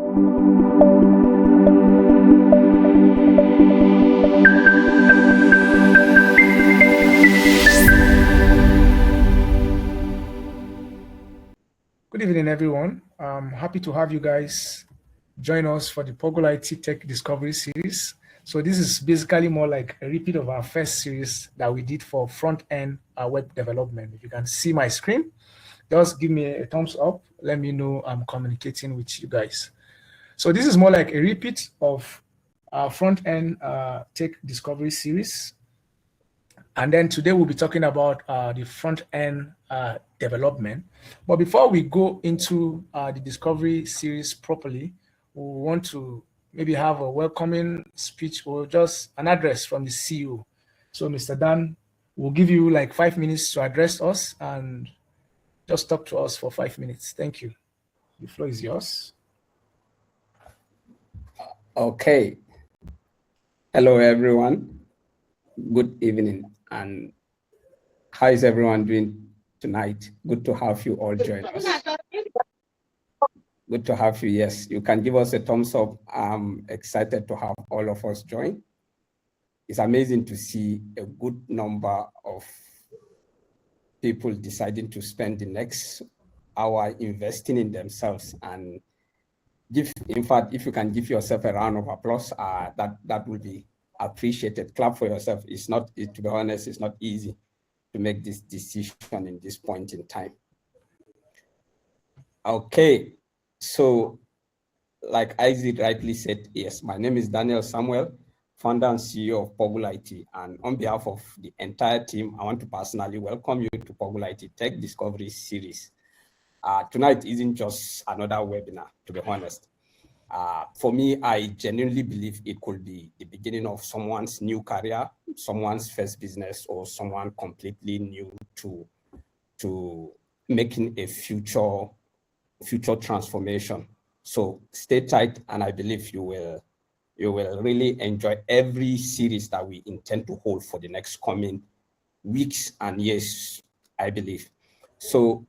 Good evening, everyone. I'm happy to have you guys join us for the Puggle IT Tech Discovery Series. So this is basically more like a repeat of our first series that we did for front-end web development. If you can see my screen, just give me a thumbs up. Let me know I'm communicating with you guys. So this is more like a repeat of our front-end tech discovery series. And then today we'll be talking about the front-end development. But before we go into the discovery series properly, we want to maybe have a welcoming speech or just an address from the CEO. So Mr. Dan will give you like 5 minutes to address us and just talk to us for 5 minutes. Thank you. The floor is yours. Okay. Hello, everyone. Good evening. And how is everyone doing tonight? Good to have you all join us. Good to have you. Yes, you can give us a thumbs up. I'm excited to have all of us join. It's amazing to see a good number of people deciding to spend the next hour investing in themselves, and in fact, if you can give yourself a round of applause, that would be appreciated. Clap for yourself. To be honest, it's not easy to make this decision in this point in time. Okay, so like Isaac rightly said, yes, my name is Daniel Samuel, founder and CEO of Puggle IT. And on behalf of the entire team, I want to personally welcome you to Puggle IT Tech Discovery Series. Tonight isn't just another webinar, to be honest. For me, I genuinely believe it could be the beginning of someone's new career, someone's first business, or someone completely new to making a future transformation. So stay tight, and I believe you will really enjoy every series that we intend to hold for the next coming weeks and years, I believe. So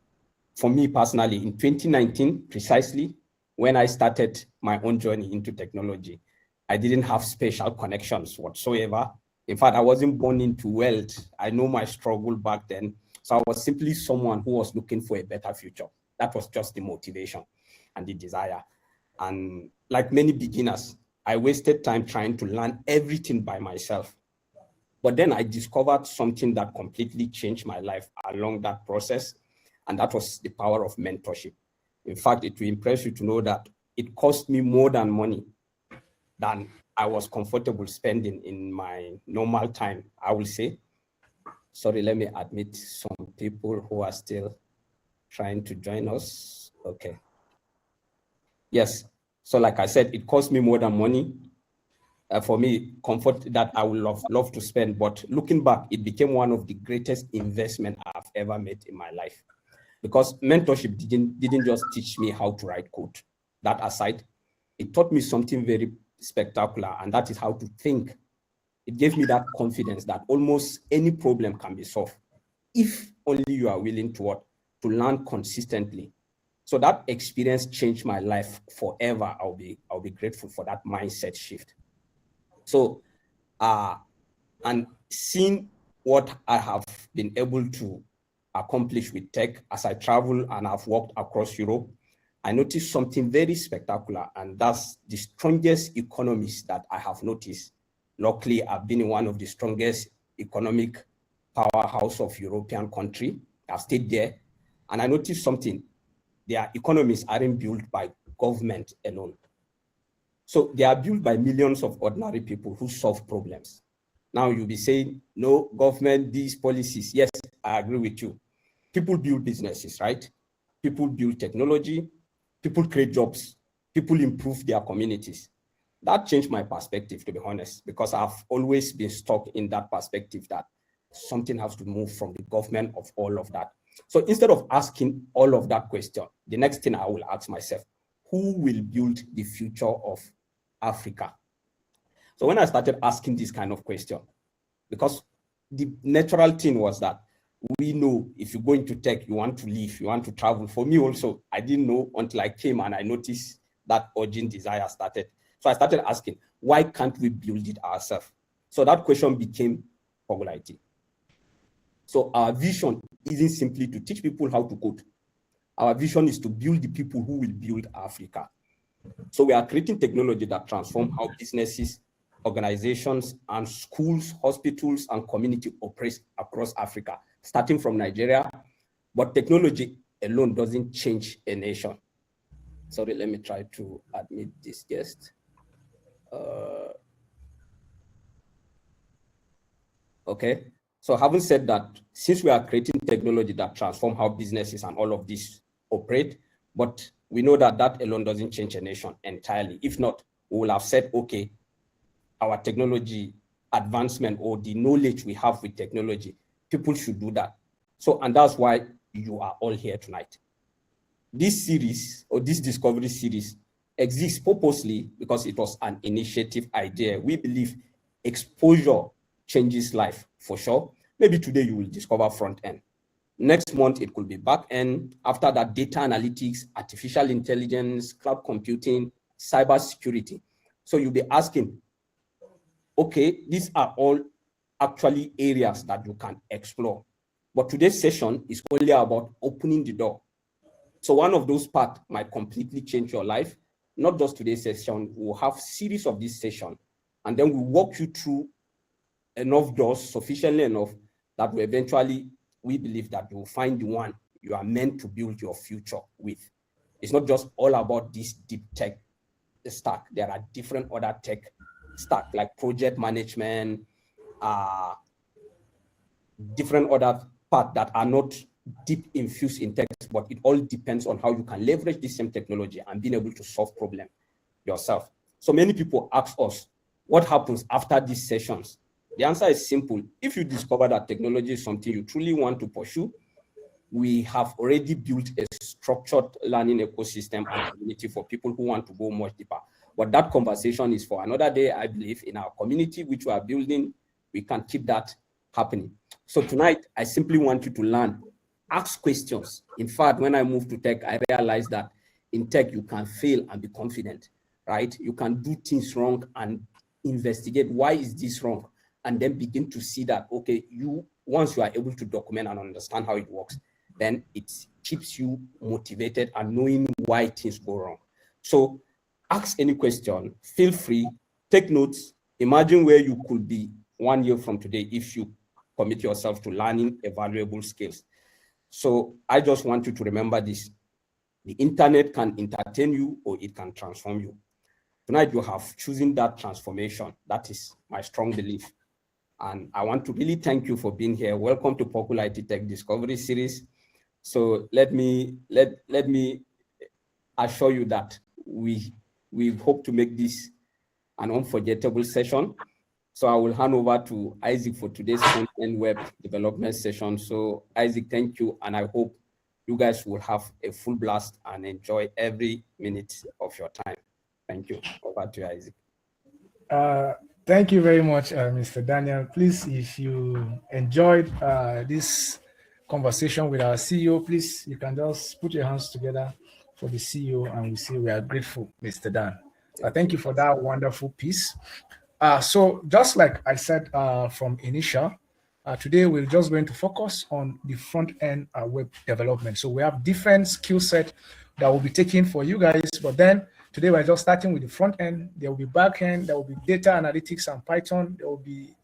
for me personally, in 2019, precisely, when I started my own journey into technology, I didn't have special connections whatsoever. In fact, I wasn't born into wealth. I know my struggle back then. So I was simply someone who was looking for a better future. That was just the motivation and the desire. And like many beginners, I wasted time trying to learn everything by myself. But then I discovered something that completely changed my life along that process, and that was the power of mentorship. In fact, it will impress you to know that it cost me more than money than I was comfortable spending in my normal time, I will say. Sorry, let me admit some people who are still trying to join us. Okay. Yes, so like I said, it cost me more than money. For me, comfort that I would love to spend, but looking back, it became one of the greatest investments I've ever made in my life. Because mentorship didn't just teach me how to write code. That aside, it taught me something very spectacular, and that is how to think. It gave me that confidence that almost any problem can be solved if only you are willing to learn consistently. So that experience changed my life forever. I'll be grateful for that mindset shift. So, and seeing what I have been able to accomplish with tech as I travel and I've walked across Europe, I noticed something very spectacular, and that's the strongest economies that I have noticed. Luckily, I've been in one of the strongest economic powerhouse of European country. I've stayed there, and I noticed something. Their economies aren't built by government alone. So they are built by millions of ordinary people who solve problems. Now you'll be saying, no, government, these policies. Yes, I agree with you. People build businesses, right? People build technology, people create jobs, people improve their communities. That changed my perspective, to be honest, because I've always been stuck in that perspective that something has to move from the government of all of that. So instead of asking all of that question, the next thing I will ask myself, who will build the future of Africa? So when I started asking this kind of question, because the natural thing was that we know if you go into tech, you want to live, you want to travel. For me also, I didn't know until I came and I noticed that urgent desire started. So I started asking, why can't we build it ourselves? So that question became Puggle IT. So our vision isn't simply to teach people how to code. Our vision is to build the people who will build Africa. So we are creating technology that transforms how businesses, organizations, and schools, hospitals, and community operate across Africa, starting from Nigeria. But technology alone doesn't change a nation. Sorry, let me try to admit this guest. Okay, so having said that, since we are creating technology that transforms how businesses and all of this operate, but we know that that alone doesn't change a nation entirely. If not, we will have said, okay, our technology advancement or the knowledge we have with technology, people should do that. So, and that's why you are all here tonight. This series or this discovery series exists purposely because it was an initiative idea. We believe exposure changes life for sure. Maybe today you will discover front end. Next month, it could be back end. After that, data analytics, artificial intelligence, cloud computing, cyber security. So you'll be asking, okay, these are all actually areas that you can explore. But today's session is only about opening the door. So one of those parts might completely change your life. Not just today's session, we'll have series of this session, and then we'll walk you through enough doors, sufficiently enough, that we eventually, we believe that you'll find the one you are meant to build your future with. It's not just all about this deep tech stack. There are different other tech stack like project management, different other parts that are not deep infused in tech, but it all depends on how you can leverage this same technology and being able to solve problems yourself. So many people ask us, what happens after these sessions? The answer is simple. If you discover that technology is something you truly want to pursue, we have already built a structured learning ecosystem and community for people who want to go much deeper. But that conversation is for another day. I believe in our community, which we are building, we can keep that happening. So tonight, I simply want you to learn, ask questions. In fact, when I moved to tech, I realized that in tech, you can fail and be confident, right? You can do things wrong and investigate, why is this wrong? And then begin to see that, okay, once you are able to document and understand how it works, then it keeps you motivated and knowing why things go wrong. So ask any question, feel free, take notes, imagine where you could be 1 year from today if you commit yourself to learning valuable skills. So I just want you to remember this. The internet can entertain you or it can transform you. Tonight you have chosen that transformation. That is my strong belief. And I want to really thank you for being here. Welcome to Puggle IT Tech Discovery Series. So let me assure you that we hope to make this an unforgettable session. So I will hand over to Isaac for today's front-end web development session. So Isaac, thank you. And I hope you guys will have a full blast and enjoy every minute of your time. Thank you. Over to you, Isaac. Thank you very much, Mr. Daniel. Please, if you enjoyed this conversation with our CEO, please, you can just put your hands together for the CEO and we say we are grateful, Mr. Dan. Thank you for that wonderful piece. So just like I said from initial, today we're just going to focus on the front-end web development. So we have different skill set that will be taken for you guys, but then today we're just starting with the front end. There will be back end, there will be data analytics and Python. There will be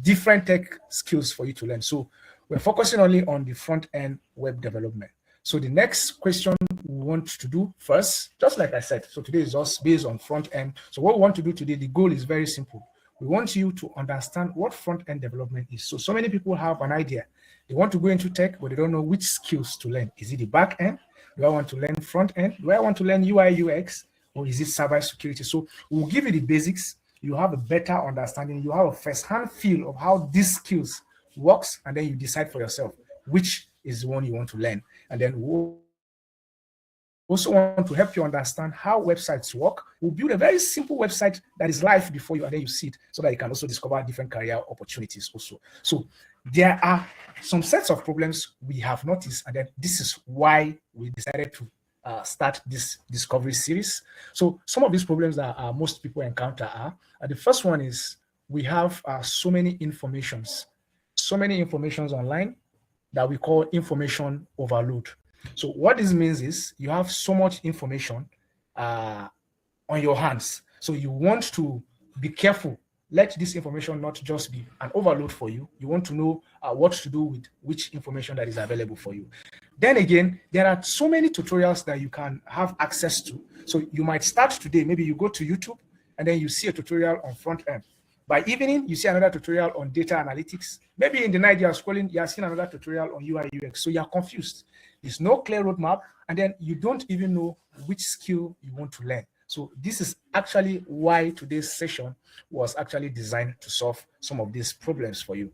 different tech skills for you to learn. So we're focusing only on the front end web development. So the next question we want to do first, just like I said, so today is just based on front end. So what we want to do today, the goal is very simple. We want you to understand what front end development is. So many people have an idea. They want to go into tech, but they don't know which skills to learn. Is it the back end? Do I want to learn front end? Do I want to learn UI, UX? Or is it cyber security? So we'll give you the basics. You have a better understanding. You have a first-hand feel of how these skills works, and then you decide for yourself which is the one you want to learn. And then we'll also want to help you understand how websites work. We'll build a very simple website that is live before you, and then you see it so that you can also discover different career opportunities also. So there are some sets of problems we have noticed, and then this is why we decided to start this discovery series. So some of these problems that most people encounter are the first one is we have so many informations online that we call information overload. So what this means is you have so much information on your hands. So you want to be careful. Let this information not just be an overload for you. You want to know what to do with which information that is available for you. Then again, there are so many tutorials that you can have access to. So you might start today, maybe you go to YouTube and then you see a tutorial on front end. By evening, you see another tutorial on data analytics. Maybe in the night you are scrolling, you are seeing another tutorial on UI UX. So you are confused. There's no clear roadmap, and then you don't even know which skill you want to learn. So this is actually why today's session was actually designed to solve some of these problems for you.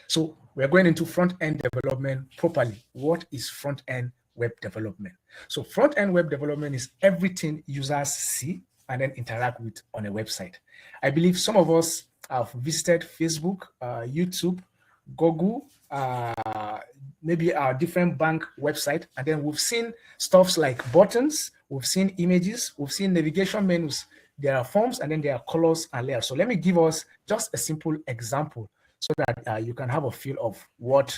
So we're going into front-end development properly. What is front-end web development? So front-end web development is everything users see and then interact with on a website. I believe some of us have visited Facebook, YouTube, Google, maybe our different bank website, and then we've seen stuffs like buttons, we've seen images, we've seen navigation menus, there are forms, and then there are colors and layers. So let me give us just a simple example so that you can have a feel of what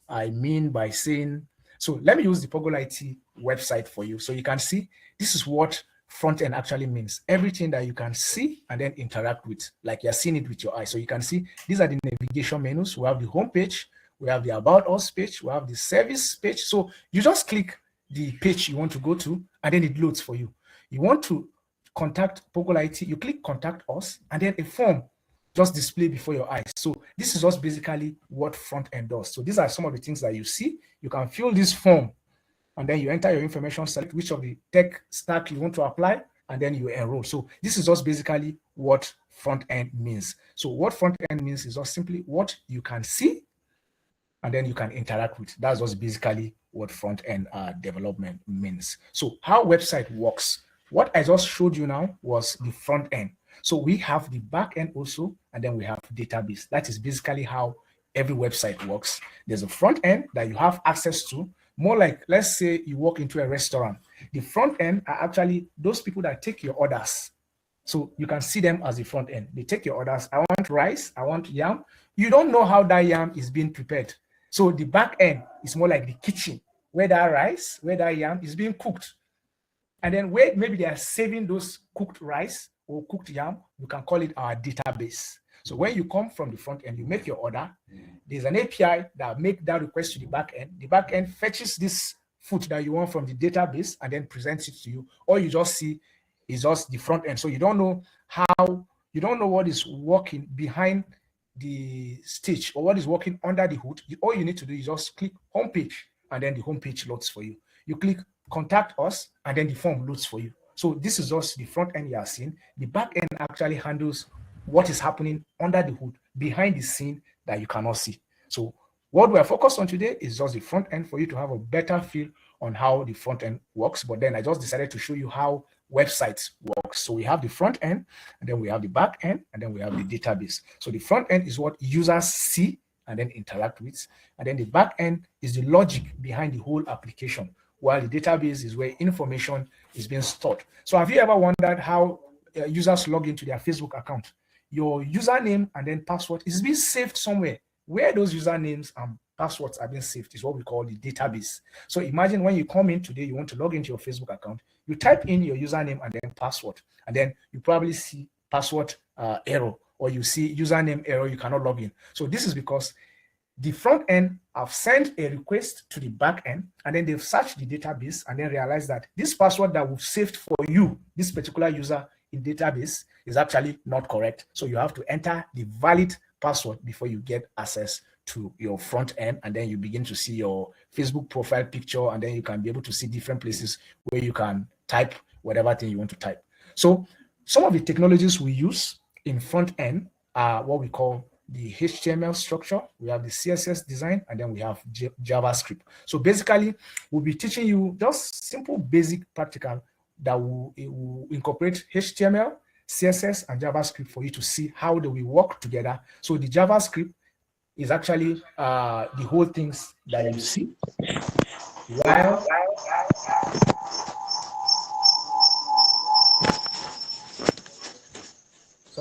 I mean by saying. So let me use the Puggle IT website for you. So you can see this is what front end actually means. Everything that you can see and then interact with, like you're seeing it with your eyes. So you can see these are the navigation menus. We have the home page, we have the About Us page, we have the service page. So you just click the page you want to go to, and then it loads for you. You want to contact Puggle IT, you click Contact Us, and then a form just display before your eyes. So this is just basically what front end does. So these are some of the things that you see. You can fill this form, and then you enter your information, select which of the tech stack you want to apply, and then you enroll. So this is just basically what front end means. So what front end means is just simply what you can see and then you can interact with. That's just basically what front end development means. So how website works. What I just showed you now was the front end. So we have the back end also, and then we have database. That is basically how every website works. There's a front end that you have access to. More like, let's say you walk into a restaurant. The front end are actually those people that take your orders. So you can see them as the front end. They take your orders. I want rice, I want yam. You don't know how that yam is being prepared. So the back end is more like the kitchen, where that rice, where that yam is being cooked. And then where maybe they are saving those cooked rice or cooked yam, you can call it our database. So when you come from the front end, you make your order. There's an API that make that request to the back end. The back end fetches this food that you want from the database and then presents it to you. All you just see is just the front end. So you don't know what is working behind the stage or what is working under the hood. All you need to do is just click home page, and then the home page loads for you. You click Contact Us, and then the form loads for you. So this is just the front end you are seeing. The back end actually handles what is happening under the hood, behind the scene that you cannot see. So what we are focused on today is just the front end for you to have a better feel on how the front end works. But then I just decided to show you how websites work. So we have the front end, and then we have the back end, and then we have the database. So the front end is what users see and then interact with. And then the back end is the logic behind the whole application, while the database is where information is being stored. So have you ever wondered how users log into their Facebook account? Your username and then password is being saved somewhere. Where those usernames and passwords are being saved is what we call the database. So imagine when you come in today, you want to log into your Facebook account, you type in your username and then password, and then you probably see password error, or you see username error, you cannot log in. So this is because the front end have sent a request to the back end, and then they've searched the database and then realized that this password that we've saved for you, this particular user in database, is actually not correct. So you have to enter the valid password before you get access to your front end, and then you begin to see your Facebook profile picture, and then you can be able to see different places where you can type whatever thing you want to type. So some of the technologies we use in front end are what we call the HTML structure, we have the CSS design, and then we have JavaScript. So basically, we'll be teaching you just simple, basic, practical that will incorporate HTML, CSS, and JavaScript for you to see how do we work together. So the JavaScript is actually the whole things that you see, while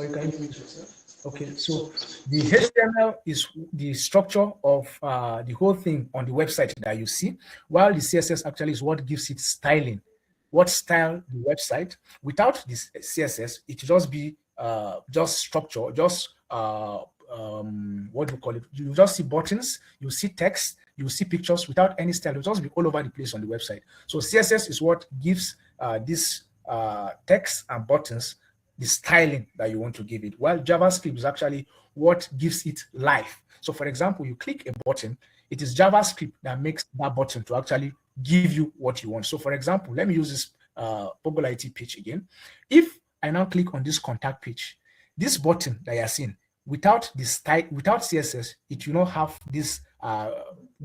Sorry, can you mute yourself? Okay, so the HTML is the structure of the whole thing on the website that you see, while the CSS actually is what gives it styling, what style the website. Without this CSS, it will just be just structure, just what do you call it? You just see buttons, you see text, you see pictures without any style. It'll just be all over the place on the website. So CSS is what gives this text and buttons the styling that you want to give it, while JavaScript is actually what gives it life. So for example, you click a button, it is JavaScript that makes that button to actually give you what you want. So for example, let me use this Puggle IT page again. If I now click on this contact page, this button that you're seeing, without this style, without CSS, it will not have this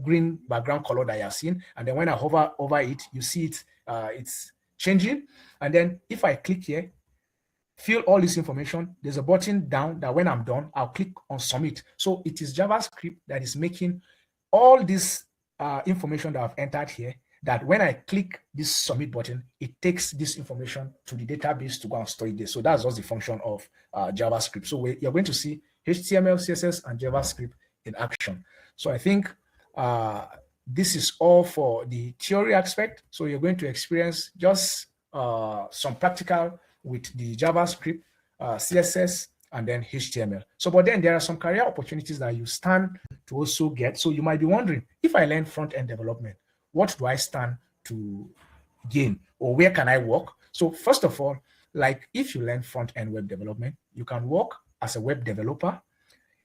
green background color that you're seeing. And then when I hover over it, you see it, it's changing. And then if I click here, fill all this information, there's a button down that when I'm done, I'll click on submit. So it is JavaScript that is making all this information that I've entered here, that when I click this submit button, it takes this information to the database to go and store it there. So that's just the function of JavaScript. So you're going to see HTML, CSS, and JavaScript in action. So I think this is all for the theory aspect. So you're going to experience just some practical with the JavaScript, CSS, and then HTML. So, but then there are some career opportunities that you stand to also get. So you might be wondering, if I learn front-end development, what do I stand to gain, or where can I work? So first of all, like if you learn front-end web development, you can work as a web developer,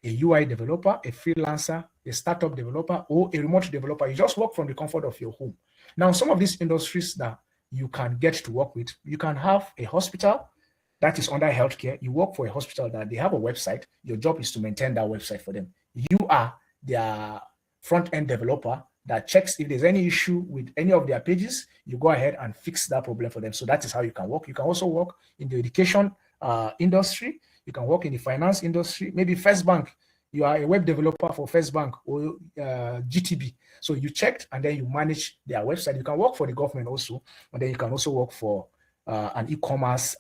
a UI developer, a freelancer, a startup developer, or a remote developer. You just work from the comfort of your home. Now, some of these industries that you can get to work with, you can have a hospital that is under healthcare. You work for a hospital that they have a website. Your job is to maintain that website for them. You are their front-end developer that checks if there's any issue with any of their pages. You go ahead and fix that problem for them. So that is how you can work. You can also work in the education industry. You can work in the finance industry. Maybe First Bank, you are a web developer for First Bank or GTB. So you checked and then you manage their website. You can work for the government also, and then you can also work for an e-commerce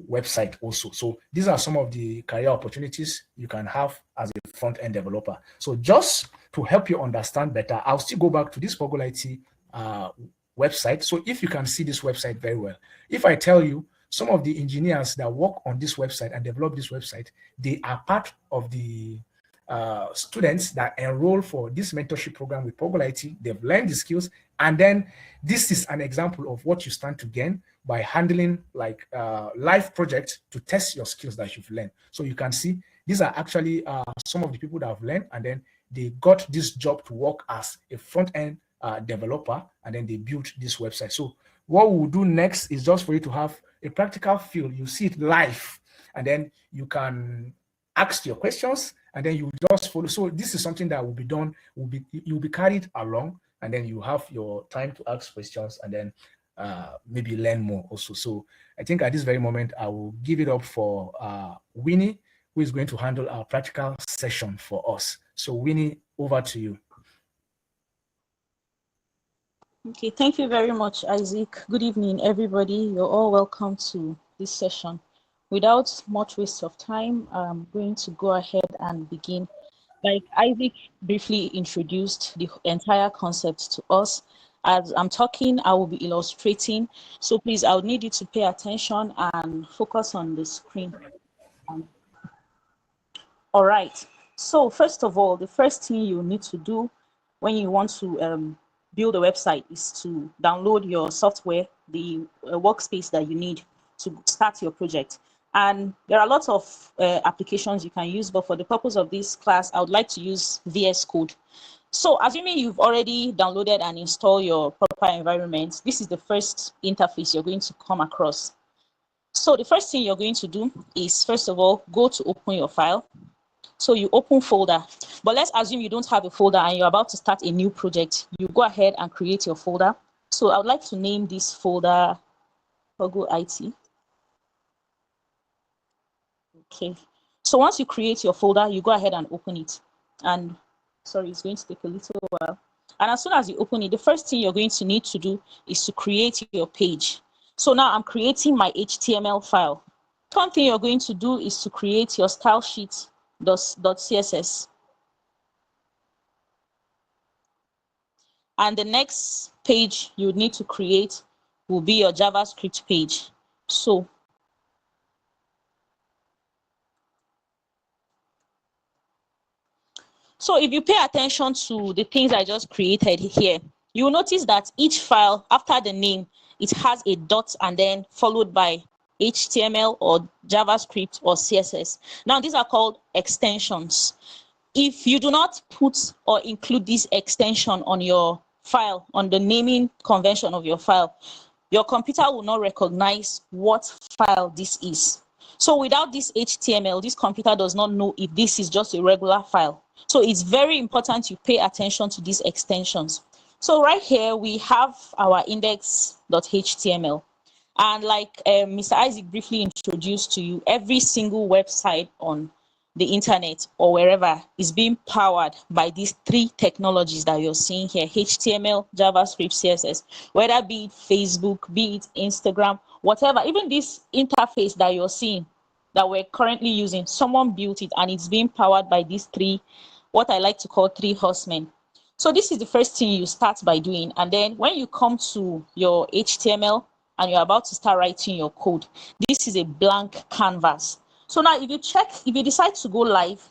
website also. So these are some of the career opportunities you can have as a front-end developer. So just to help you understand better, I'll still go back to this Puggle IT website. So if you can see this website very well, if I tell you some of the engineers that work on this website and develop this website, they are part of the students that enroll for this mentorship program with Puggle IT. They've learned the skills, and then this is an example of what you stand to gain by handling like live projects to test your skills that you've learned. So you can see these are actually some of the people that have learned, and then they got this job to work as a front-end developer, and then they built this website. So what we'll do next is just for you to have a practical feel. You see it live, and then you can ask your questions, and then you just follow. So this is something that will be done, you'll be carried along, and then you have your time to ask questions, and then maybe learn more also. So I think at this very moment, I will give it up for Winnie, who is going to handle our practical session for us. So Winnie, over to you. Okay, thank you very much, Isaac. Good evening, everybody. You're all welcome to this session. Without much waste of time, I'm going to go ahead and begin. Like Isaac briefly introduced the entire concept to us. As I'm talking, I will be illustrating. So please, I would need you to pay attention and focus on the screen. All right. So first of all, the first thing you need to do when you want to build a website is to download your software, the workspace that you need to start your project. And there are lots of applications you can use, but for the purpose of this class, I would like to use VS Code. So assuming you've already downloaded and installed your proper environment, this is the first interface you're going to come across. So the first thing you're going to do is, first of all, go to open your file. So you open folder, but let's assume you don't have a folder and you're about to start a new project. You go ahead and create your folder. So I would like to name this folder Puggle IT. Okay. So once you create your folder, you go ahead and open it. And sorry, it's going to take a little while. And as soon as you open it, the first thing you're going to need to do is to create your page. So now I'm creating my HTML file. Second thing you're going to do is to create your style sheet .css. And the next page you need to create will be your JavaScript page. So if you pay attention to the things I just created here, you will notice that each file after the name, it has a dot and then followed by HTML or JavaScript or CSS. Now, these are called extensions. If you do not put or include this extension on your file, on the naming convention of your file, your computer will not recognize what file this is. So without this HTML, this computer does not know if this is just a regular file. So it's very important you pay attention to these extensions. So right here, we have our index.html. And like Mr. Isaac briefly introduced to you, every single website on the internet or wherever is being powered by these three technologies that you're seeing here: HTML, JavaScript, CSS, whether be it Facebook, be it Instagram, whatever. Even this interface that you're seeing that we're currently using, someone built it and it's being powered by these three, what I like to call three horsemen. So this is the first thing you start by doing. And then when you come to your HTML and you're about to start writing your code, this is a blank canvas. So now if you decide to go live,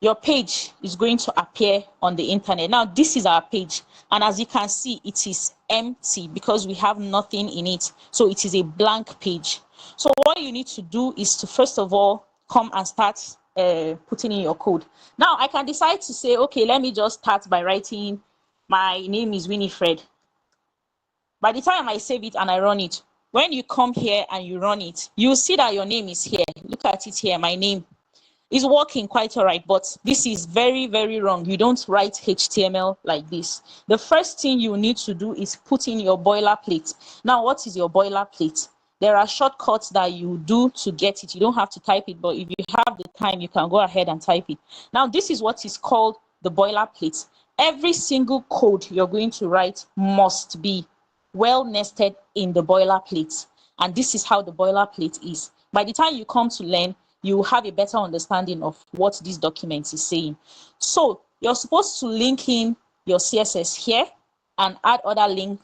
your page is going to appear on the internet. Now this is our page, and as you can see, it is empty because we have nothing in it. So it is a blank page. So what you need to do is to first of all come and start putting in your code. Now I can decide to say, okay, let me just start by writing my name is Winifred. By the time I save it and I run it, when you come here and you run it, you'll see that your name is here. Look at it here. My name is working quite all right, but this is very, very wrong. You don't write HTML like this. The first thing you need to do is put in your boilerplate. Now, what is your boilerplate? There are shortcuts that you do to get it. You don't have to type it, but if you have the time, you can go ahead and type it. Now, this is what is called the boilerplate. Every single code you're going to write must be well nested in the boilerplate. And this is how the boilerplate is. By the time you come to learn, you have a better understanding of what this document is saying. So you're supposed to link in your CSS here and add other link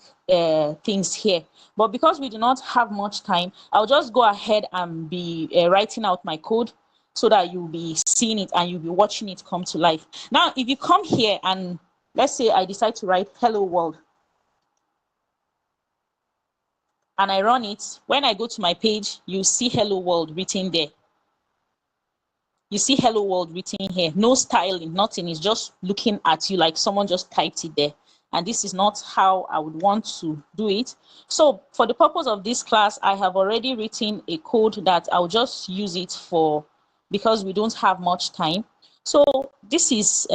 things here. But because we do not have much time, I'll just go ahead and be writing out my code so that you'll be seeing it and you'll be watching it come to life. Now, if you come here and let's say I decide to write hello world, and I run it, when I go to my page, you see hello world written there. You see hello world written here. No styling, nothing. It's just looking at you like someone just typed it there. And this is not how I would want to do it. So for the purpose of this class, I have already written a code that I'll just use it for, because we don't have much time. So this is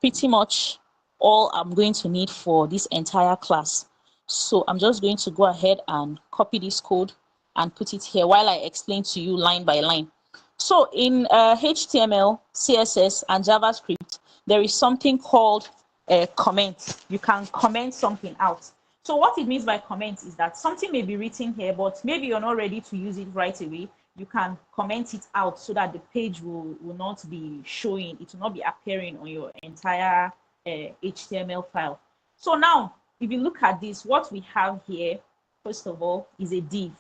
pretty much all I'm going to need for this entire class. So I'm just going to go ahead and copy this code and put it here while I explain to you line by line. So in HTML, CSS, and JavaScript, there is something called a comment. You can comment something out. So what it means by comment is that something may be written here, but maybe you're not ready to use it right away. You can comment it out so that the page will not be showing, it will not be appearing on your entire HTML file. So now, if you look at this, what we have here, first of all, is a div.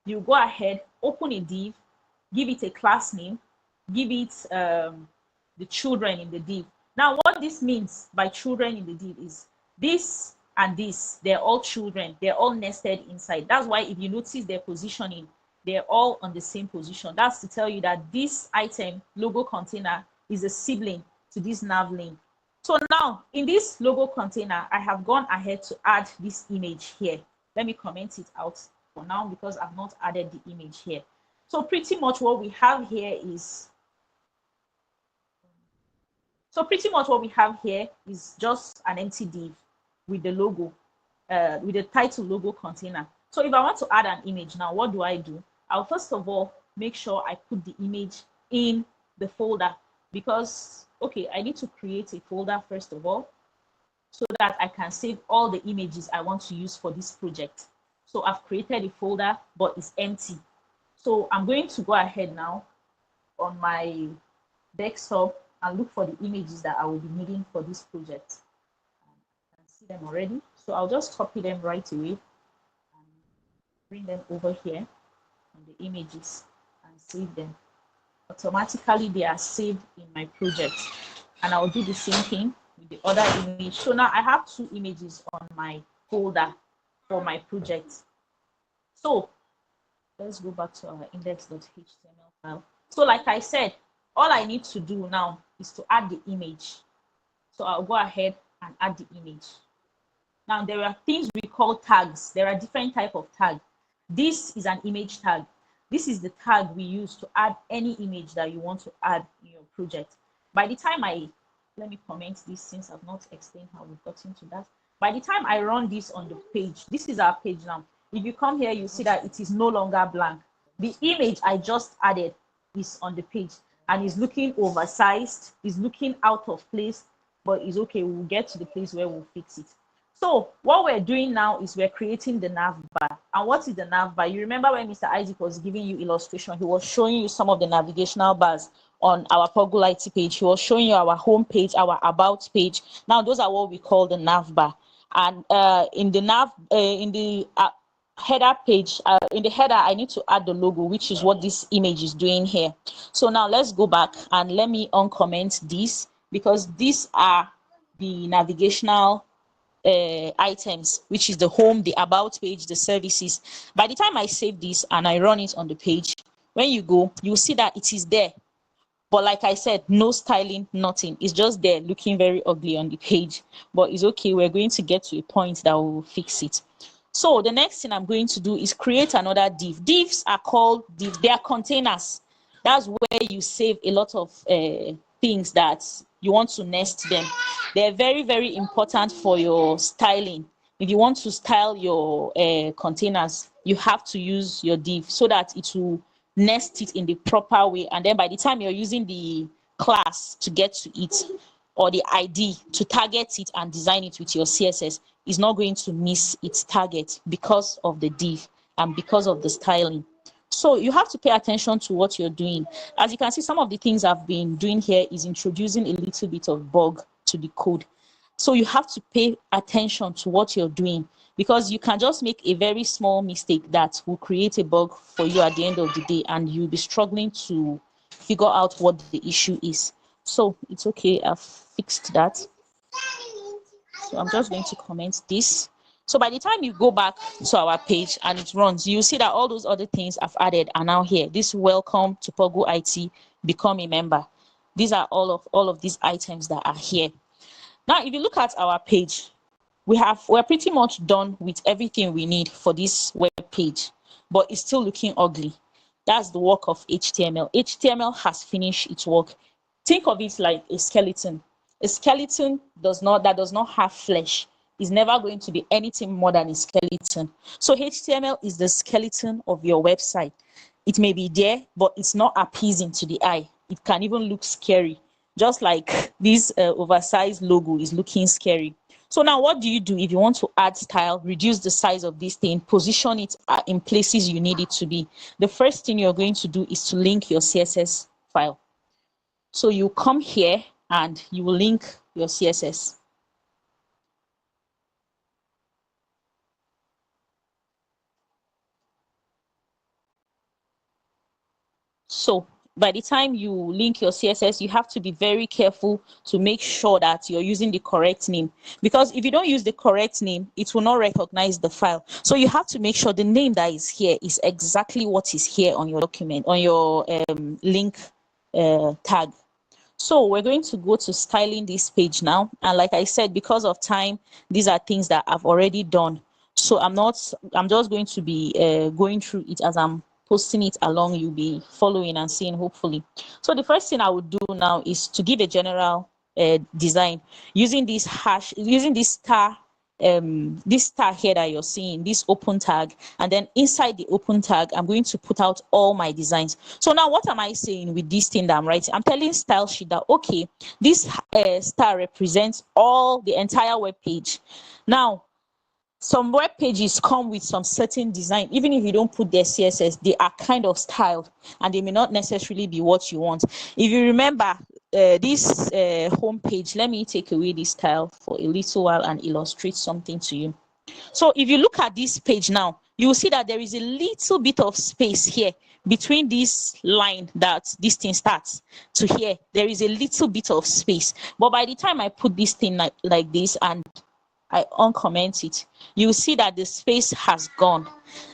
You go ahead, open a div, give it a class name, give it the children in the div. Now, what this means by children in the div is this and this, they're all children, they're all nested inside. That's why if you notice their positioning, they're all on the same position. That's to tell you that this item, logo container, is a sibling to this nav link. So now, in this logo container, I have gone ahead to add this image here. Let me comment it out for now because I've not added the image here. So pretty much what we have here is, just an empty div with the logo, with the title logo container. So if I want to add an image now, what do? I'll first of all make sure I put the image in the folder because, okay, I need to create a folder first of all so that I can save all the images I want to use for this project. So I've created a folder, but it's empty. So I'm going to go ahead now on my desktop and look for the images that I will be needing for this project. I can see them already. So I'll just copy them right away and bring them over here on the images and save them. Automatically, they are saved in my project. And I'll do the same thing with the other image. So now I have 2 images on my folder for my project. So let's go back to our index.html file. So like I said, all I need to do now is to add the image. So I'll go ahead and add the image. Now there are things we call tags. There are different types of tags. This is an image tag. This is the tag we use to add any image that you want to add in your project. By the time let me comment this since I've not explained how we've gotten to that. By the time I run this on the page, this is our page now. If you come here, you see that it is no longer blank. The image I just added is on the page and is looking oversized, is looking out of place, but it's okay. We'll get to the place where we'll fix it. So what we're doing now is we're creating the nav bar. And what is the nav bar? You remember when Mr. Isaac was giving you illustration, he was showing you some of the navigational bars on our Puggle IT page. He was showing you our home page, our about page. Now those are what we call the nav bar. And in the header page, in the header, I need to add the logo, which is what this image is doing here. So now let's go back and let me uncomment this, because these are the navigational items, which is the home, the about page, the services. By the time I save this and I run it on the page, when you go, you'll see that it is there. But like I said, no styling, nothing. It's just there looking very ugly on the page. But it's okay. We're going to get to a point that will fix it. So the next thing I'm going to do is create another div. Divs are called divs. They are containers. That's where you save a lot of things that you want to nest them. They're very, very important for your styling. If you want to style your containers, you have to use your div so that it will nest it in the proper way. And then by the time you're using the class to get to it, or the ID to target it and design it with your CSS, is not going to miss its target because of the div and because of the styling. So you have to pay attention to what you're doing. As you can see, some of the things I've been doing here is introducing a little bit of bug to the code. So you have to pay attention to what you're doing, because you can just make a very small mistake that will create a bug for you at the end of the day, and you'll be struggling to figure out what the issue is. So it's okay, I've fixed that. So I'm just going to comment this. So by the time you go back to our page and it runs, you see that all those other things I've added are now here. This welcome to Puggle IT, become a member. These are all of these items that are here. Now, if you look at our page, we're pretty much done with everything we need for this web page, but it's still looking ugly. That's the work of HTML. HTML has finished its work. Think of it like a skeleton. A skeleton does not have flesh is never going to be anything more than a skeleton. So HTML is the skeleton of your website. It may be there, but it's not appeasing to the eye. It can even look scary, just like this oversized logo is looking scary. So now what do you do if you want to add style, reduce the size of this thing, position it in places you need it to be? The first thing you're going to do is to link your CSS file. So you come here and you will link your CSS. So by the time you link your CSS, you have to be very careful to make sure that you're using the correct name, because if you don't use the correct name, it will not recognize the file. So you have to make sure the name that is here is exactly what is here on your document, on your link tag. So we're going to go to styling this page now. And like I said, because of time, these are things that I've already done. So I'm just going to be going through it as I'm posting it along. You'll be following and seeing, hopefully. So the first thing I would do now is to give a general design using this hash, using this star here that you're seeing, this open tag, and then inside the open tag, I'm going to put out all my designs. So now what am I saying with this thing that I'm writing? I'm telling style sheet that, okay, this star represents the entire web page. Now, some web pages come with some certain design. Even if you don't put their CSS, they are kind of styled and they may not necessarily be what you want. If you remember this home page, let me take away this style for a little while and illustrate something to you. So if you look at this page now, you will see that there is a little bit of space here between this line that this thing starts to here. There is a little bit of space, but by the time I put this thing like this and I uncomment it, you will see that the space has gone.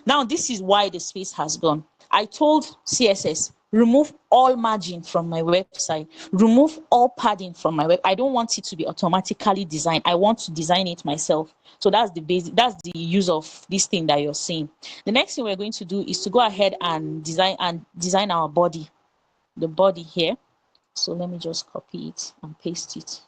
Now, this is why the space has gone. I told CSS, remove all margin from my website, remove all padding from my web. I don't want it to be automatically designed. I want to design it myself. So that's the basic, that's the use of this thing that you're seeing. The next thing we're going to do is to go ahead and design our body, the body here. So let me just copy it and paste it.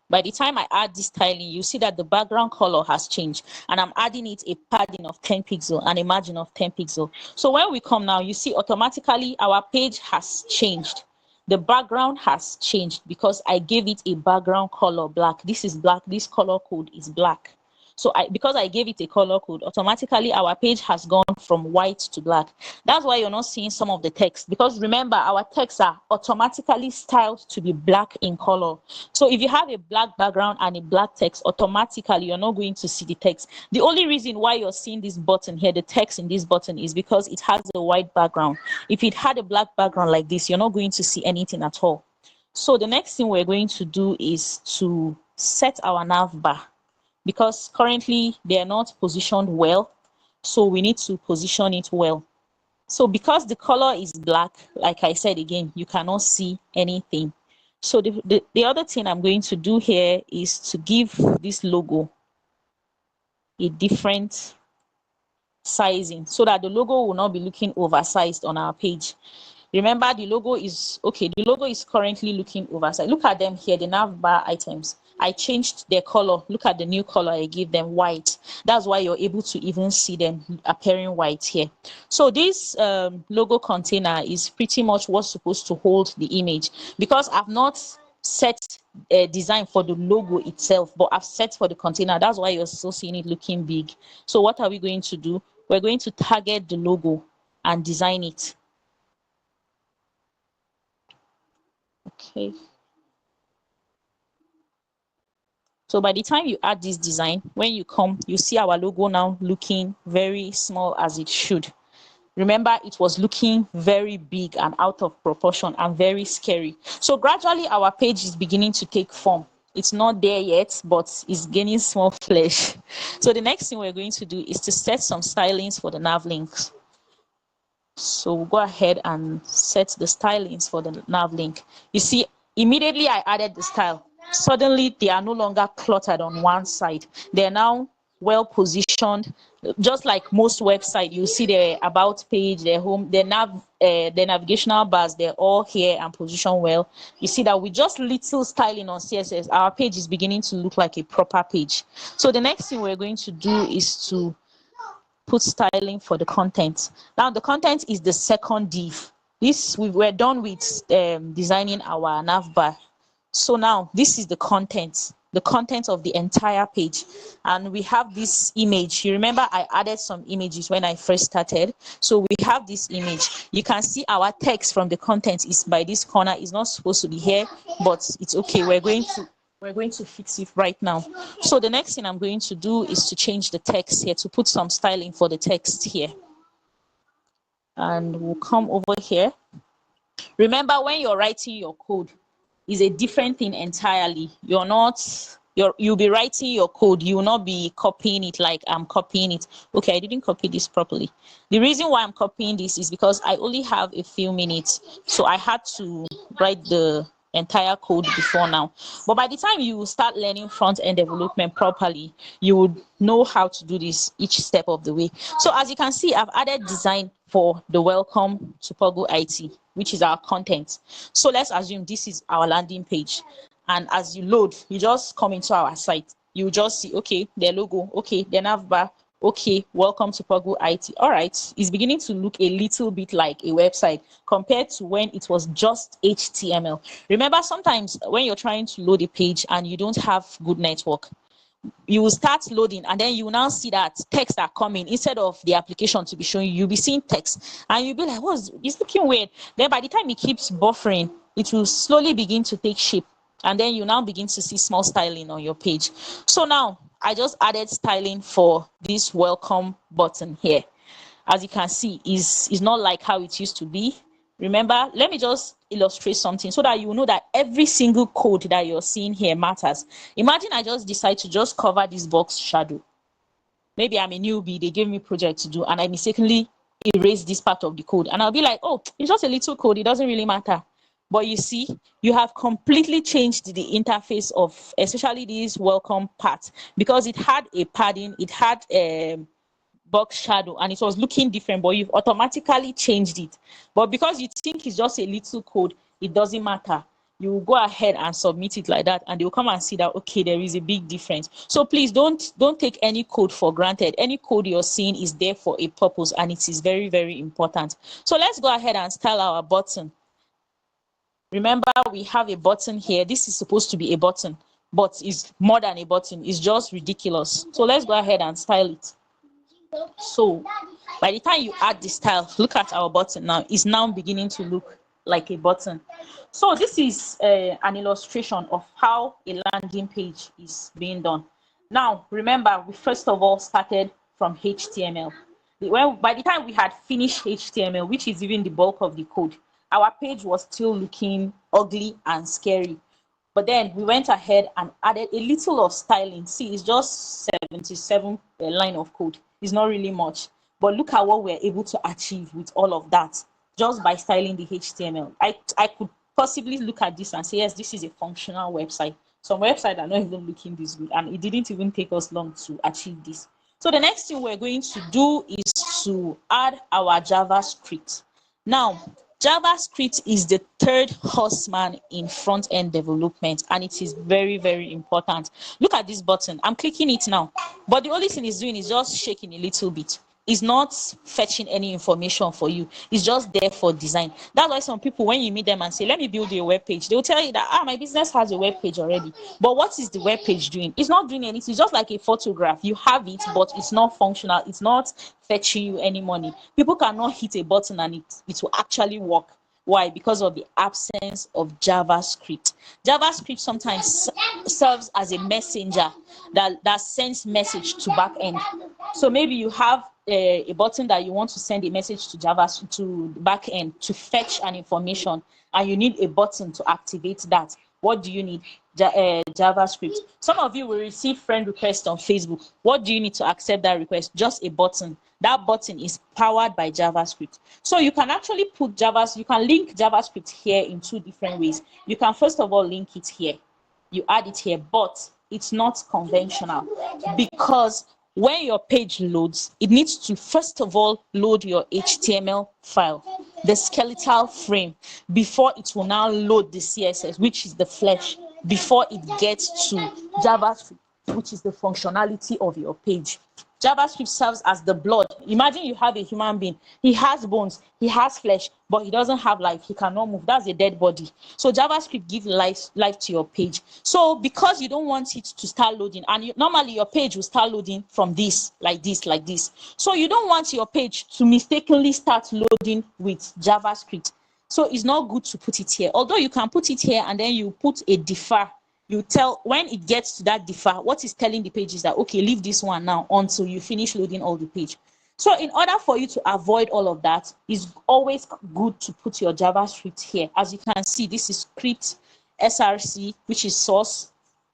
By the time I add this styling, you see that the background color has changed, and I'm adding it a padding of 10 pixels and a margin of 10 pixels. So when we come now, you see automatically our page has changed. The background has changed because I gave it a background color black. This is black. This color code is black. So because I gave it a color code, automatically our page has gone from white to black. That's why you're not seeing some of the text, because remember, our texts are automatically styled to be black in color. So if you have a black background and a black text, automatically you're not going to see the text. The only reason why you're seeing this button here, the text in this button, is because it has a white background. If it had a black background like this, you're not going to see anything at all. So the next thing we're going to do is to set our nav bar, because currently they are not positioned well, so we need to position it well. So because the color is black, like I said again, you cannot see anything. So the other thing I'm going to do here is to give this logo a different sizing so that the logo will not be looking oversized on our page. Remember, the logo is okay. The logo is currently looking oversized. Look at them here, the nav bar items. I changed their color. Look at the new color I gave them, white. That's why you're able to even see them appearing white here. So this logo container is pretty much what's supposed to hold the image, because I've not set a design for the logo itself, but I've set for the container. That's why you're still seeing it looking big. So what are we going to do? We're going to target the logo and design it. Okay. So by the time you add this design, when you come, you see our logo now looking very small as it should. Remember, it was looking very big and out of proportion and very scary. So gradually our page is beginning to take form. It's not there yet, but it's gaining small flesh. So the next thing we're going to do is to set some stylings for the nav links. So we'll go ahead and set the stylings for the nav link. You see, immediately I added the style. Suddenly they are no longer cluttered on one side. They're now well positioned, just like most websites. You see their about page, their home, their navigational bars, they're all here and positioned well. You see that with just little styling on CSS, our page is beginning to look like a proper page. So the next thing we're going to do is to put styling for the content. Now the content is the second div. This we were done with designing our nav bar. So now this is the content of the entire page, and we have this image. You remember I added some images when I first started, so we have this image. You can see our text from the content is by this corner. It's not supposed to be here, but it's okay. We're going to fix it right now. So the next thing I'm going to do is to change the text here, to put some styling for the text here, and we'll come over here. Remember, when you're writing your code, is a different thing entirely. You'll be writing your code. You will not be copying it like I'm copying it. Okay, I didn't copy this properly. The reason why I'm copying this is because I only have a few minutes, so I had to write the entire code before now. But by the time you start learning front-end development properly, you would know how to do this each step of the way. So as you can see, I've added design for the welcome to Puggle IT, which is our content. So let's assume this is our landing page, and as you load, you just come into our site. You just see, okay, their logo, okay, their nav bar, okay, welcome to Puggle IT. All right, it's beginning to look a little bit like a website compared to when it was just HTML. Remember, sometimes when you're trying to load a page and you don't have good network, you will start loading, and then you will now see that text are coming instead of the application to be showing you. You'll be seeing text and you'll be like, what's it's looking weird. Then by the time it keeps buffering, it will slowly begin to take shape, and then you now begin to see small styling on your page. So now I just added styling for this welcome button here. As you can see, is not like how it used to be. Remember, let me just illustrate something so that you know that every single code that you're seeing here matters. Imagine I just decide to just cover this box shadow. Maybe I'm a newbie, they gave me project to do, and I mistakenly erase this part of the code, and I'll be like, oh, it's just a little code, it doesn't really matter. But you see, you have completely changed the interface of especially this welcome part, because it had a padding, it had box shadow, and it was looking different, but you've automatically changed it. But because you think it's just a little code, it doesn't matter. You will go ahead and submit it like that, and they'll come and see that, okay, there is a big difference. So please don't take any code for granted. Any code you're seeing is there for a purpose, and it is very, very important. So let's go ahead and style our button. Remember, we have a button here. This is supposed to be a button, but it's more than a button. It's just ridiculous. So let's go ahead and style it. So by the time you add the style, look at our button now. It's now beginning to look like a button. So this is an illustration of how a landing page is being done. Now remember, we first of all started from HTML. By the time we had finished HTML, which is even the bulk of the code, our page was still looking ugly and scary. But then we went ahead and added a little of styling. See, it's just 77 line of code. It's not really much, but look at what we're able to achieve with all of that just by styling the HTML. I could possibly look at this and say, yes, this is a functional website. Some websites are not even looking this good, and it didn't even take us long to achieve this. So the next thing we're going to do is to add our JavaScript. Now, JavaScript is the third horseman in front-end development, and it is very, very important. Look at this button. I'm clicking it now, but the only thing it's doing is just shaking a little bit. It's not fetching any information for you. It's just there for design. That's why some people, when you meet them and say, let me build you a web page, they'll tell you that, my business has a web page already. But what is the web page doing? It's not doing anything. It's just like a photograph. You have it, but it's not functional. It's not fetching you any money. People cannot hit a button and it will actually work. Why? Because of the absence of JavaScript. JavaScript sometimes serves as a messenger that sends message to back end. So maybe you have a button that you want to send a message to JavaScript to back end to fetch an information, and you need a button to activate that. What do you need? JavaScript. Some of you will receive friend requests on Facebook. What do you need to accept that request? Just a button. That button is powered by JavaScript. So you can actually put you can link JavaScript here in two different ways. You can first of all link it here. You add it here, but it's not conventional, because when your page loads, it needs to first of all load your HTML file, the skeletal frame, before it will now load the CSS, which is the flesh, before it gets to JavaScript, which is the functionality of your page. JavaScript serves as the blood. Imagine you have a human being. He has bones, he has flesh, but he doesn't have life. He cannot move. That's a dead body. So JavaScript gives life to your page. So because you don't want it to start loading, and normally your page will start loading from this, like this, like this. So you don't want your page to mistakenly start loading with JavaScript. So it's not good to put it here. Although you can put it here and then you put a defer. You tell when it gets to that defer, what is telling the page is that, okay, leave this one now until you finish loading all the page. So in order for you to avoid all of that, it's always good to put your JavaScript here. As you can see, this is script src, which is source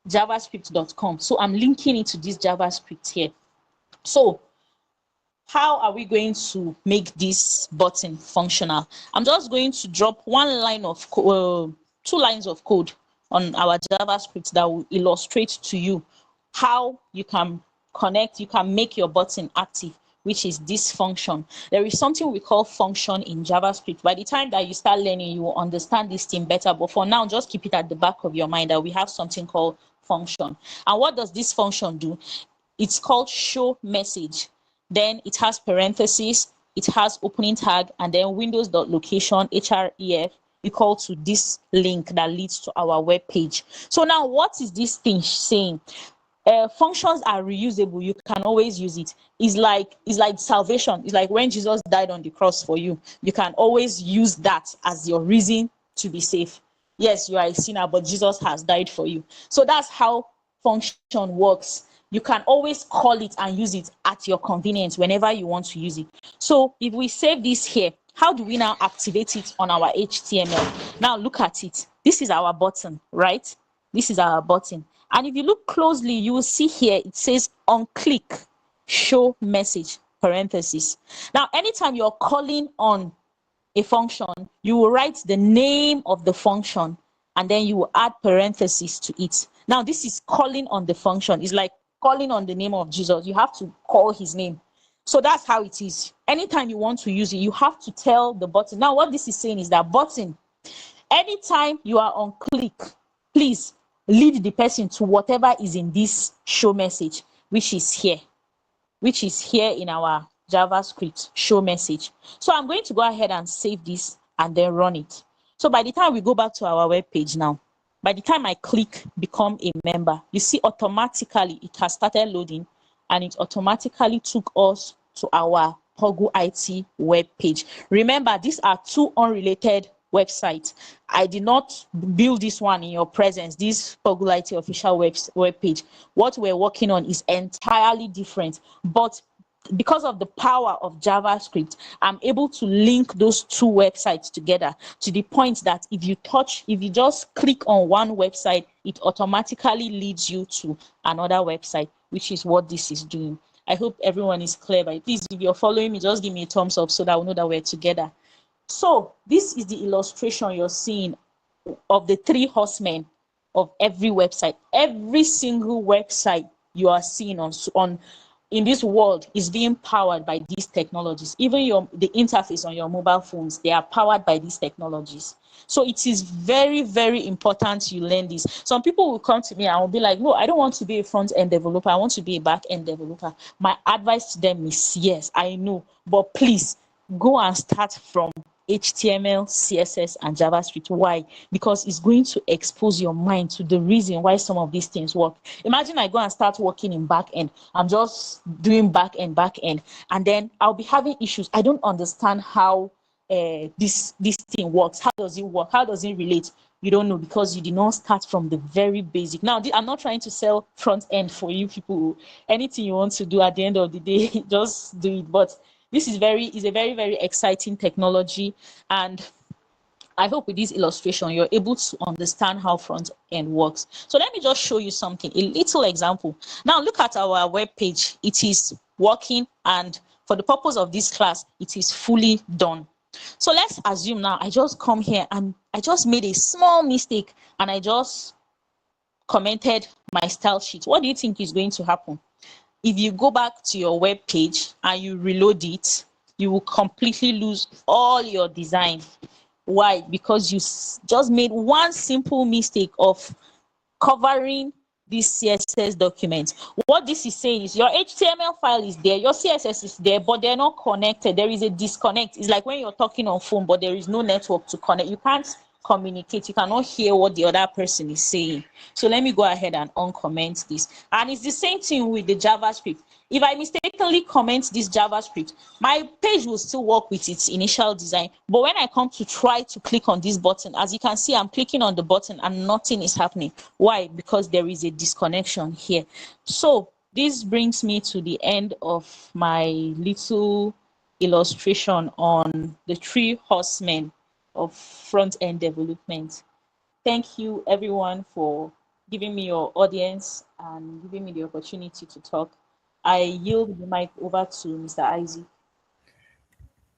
javascript.com. So I'm linking it to this JavaScript here. So how are we going to make this button functional? I'm just going to drop one line of two lines of code on our JavaScript that will illustrate to you how you can connect, you can make your button active, which is this function. There is something we call function in JavaScript. By the time that you start learning, you will understand this thing better. But for now, just keep it at the back of your mind that we have something called function. And what does this function do? It's called show message. Then it has parentheses, it has opening tag, and then windows.location, href, equal to this link that leads to our web page. So now what is this thing saying? functions are reusable. You can always use it. It's like salvation. It's like when Jesus died on the cross for you. You can always use that as your reason to be safe. Yes, you are a sinner, but Jesus has died for you. So that's how function works. You can always call it and use it at your convenience whenever you want to use it. So if we save this here, how do we now activate it on our HTML? Now look at it. This is our button, right? This is our button. And if you look closely, you will see here, it says on click, show message, parenthesis. Now, anytime you're calling on a function, you will write the name of the function and then you will add parentheses to it. Now, this is calling on the function. It's like calling on the name of Jesus. You have to call his name. So that's how it is. Anytime you want to use it, you have to tell the button. Now, what this is saying is that button, anytime you are on click, please lead the person to whatever is in this show message, which is here in our JavaScript show message. So I'm going to go ahead and save this and then run it. So by the time we go back to our web page now, by the time I click become a member, you see automatically it has started loading and it automatically took us to our Puggle IT web page. Remember, these are two unrelated websites. I did not build this one in your presence, this Puggle IT official web page. What we're working on is entirely different, but because of the power of JavaScript, I'm able to link those two websites together to the point that if you just click on one website, it automatically leads you to another website, which is what this is doing. I hope everyone is clear. But please, if you're following me, just give me a thumbs up so that we know that we're together. So this is the illustration you're seeing of the three horsemen of every website. Every single website you are seeing on in this world is being powered by these technologies. Even the interface on your mobile phones, they are powered by these technologies. So it is very, very important you learn this. Some people will come to me and will be like, no, I don't want to be a front-end developer. I want to be a back-end developer. My advice to them is, yes, I know, but please go and start from HTML, CSS, and JavaScript. Why? Because it's going to expose your mind to the reason why some of these things work. Imagine I go and start working in backend. I'm just doing backend, and then I'll be having issues. I don't understand how this thing works. How does it work? How does it relate? You don't know because you did not start from the very basic. Now, I'm not trying to sell front end for you people. Anything you want to do at the end of the day, just do it. But this is a very, very exciting technology, and I hope with this illustration you're able to understand how front end works. So let me just show you something, a little example. Now look at our web page. It is working, and for the purpose of this class, it is fully done. So let's assume now I just come here and I just made a small mistake and I just commented my style sheet. What do you think is going to happen? If you go back to your web page and you reload it, you will completely lose all your design. Why? Because you just made one simple mistake of covering this CSS document. What this is saying is your HTML file is there, your CSS is there, but they're not connected. There is a disconnect. It's like when you're talking on phone, but there is no network to connect. You can't communicate. You cannot hear what the other person is saying. So let me go ahead and uncomment this. And it's the same thing with the JavaScript. If I mistakenly comment this JavaScript, my page will still work with its initial design. But when I come to try to click on this button, as you can see, I'm clicking on the button and nothing is happening. Why? Because there is a disconnection here. So this brings me to the end of my little illustration on the three horsemen of front-end development. Thank you everyone for giving me your audience and giving me the opportunity to talk. I yield the mic over to Mr. Isaac.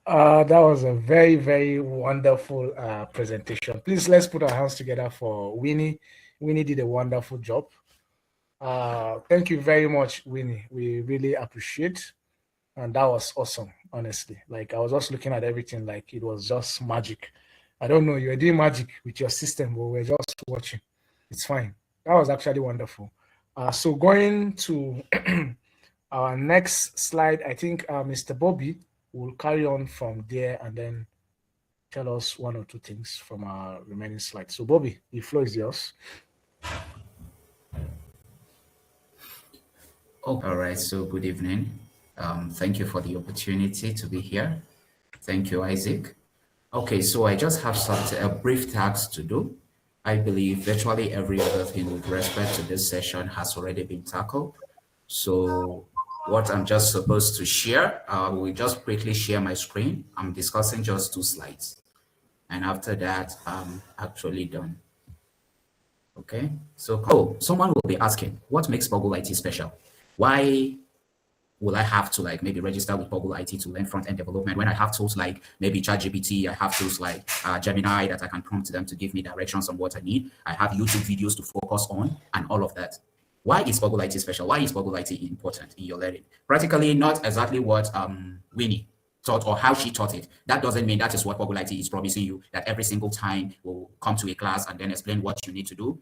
That was a very, very wonderful presentation. Please, let's put our hands together for Winnie. Winnie did a wonderful job. Thank you very much, Winnie. We really appreciate. And that was awesome, honestly. Like, I was just looking at everything like it was just magic. I don't know, you were doing magic with your system, but we're just watching. It's fine. That was actually wonderful. So going to our next slide, I think Mr. Bobby will carry on from there and then tell us one or two things from our remaining slides. So Bobby, the floor is yours. Oh, all right. So good evening. Thank you for the opportunity to be here. Thank you, Isaac. Okay, so I just have a brief task to do. I believe virtually every other thing with respect to this session has already been tackled. So what I'm just supposed to share, I will just quickly share my screen. I'm discussing just 2 slides. And after that, I'm actually done. Okay, so someone will be asking, what makes Puggle IT special? Why will I have to like maybe register with Puggle IT to learn front-end development when I have tools like maybe ChatGPT, I have tools like Gemini that I can prompt them to give me directions on what I need. I have YouTube videos to focus on and all of that. Why is Puggle IT special? Why is Puggle IT important in your learning? Practically not exactly what Winnie taught or how she taught it. That doesn't mean that is what Puggle IT is promising you, that every single time will come to a class and then explain what you need to do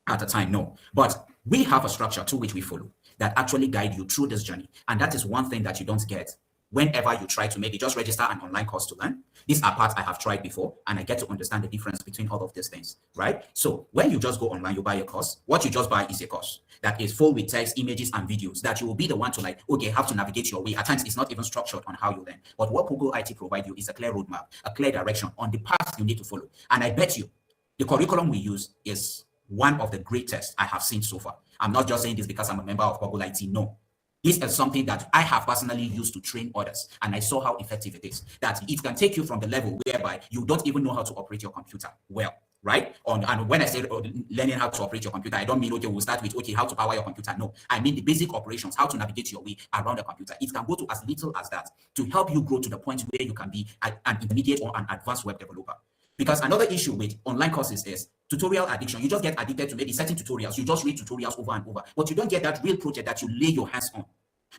at a time. No, but we have a structure to which we follow that actually guide you through this journey. And that is one thing that you don't get whenever you try to maybe just register an online course to learn. These are parts I have tried before, and I get to understand the difference between all of these things, right? So when you just go online, you buy a course, what you just buy is a course that is full with text, images, and videos that you will be the one to like, okay, have to navigate your way. At times, it's not even structured on how you learn. But what Puggle IT provide you is a clear roadmap, a clear direction on the path you need to follow. And I bet you the curriculum we use is one of the greatest I have seen so far. I'm not just saying this because I'm a member of Puggle IT. No, this is something that I have personally used to train others, and I saw how effective it is. That it can take you from the level whereby you don't even know how to operate your computer well, right? And when I say learning how to operate your computer, I don't mean, okay, we'll start with, okay, how to power your computer. No, I mean the basic operations, how to navigate your way around the computer. It can go to as little as that to help you grow to the point where you can be an intermediate or an advanced web developer. Because another issue with online courses is tutorial addiction. You just get addicted to maybe certain tutorials. You just read tutorials over and over, but you don't get that real project that you lay your hands on.